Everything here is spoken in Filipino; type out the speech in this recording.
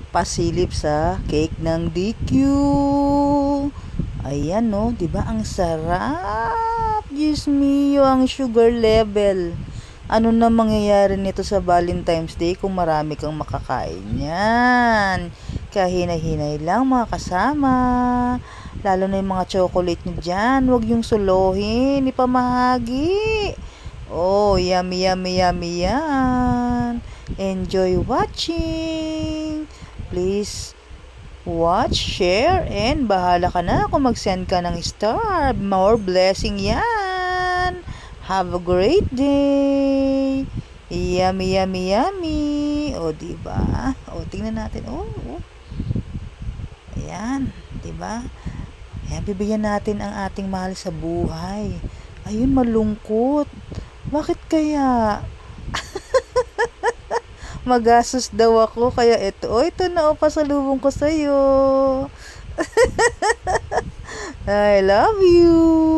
Pasilip sa cake ng DQ. Ayan, no, 'di ba ang sarap? Diyos mio, ang sugar level. Ano na mangyayari nito sa Valentine's Day kung marami kang makakain yan? Kahinay-hinay lang mga kasama. Lalo na yung mga chocolate nyo dyan. Huwag yung suluhin, ipamahagi. Oh, yummy, yummy, yummy yan. Enjoy watching. Please watch, share, and bahala ka na kung mag-send ka ng star. More blessing yan. Have a great day. Yummy, yummy, yummy. O, diba? O, tingnan natin. Oh. Ayan, diba? Ayan, bibigyan natin ang ating mahal sa buhay. Ayun, malungkot. Bakit kaya? Magastos daw ako, kaya ito na pasalubong ko sa'yo. I love you.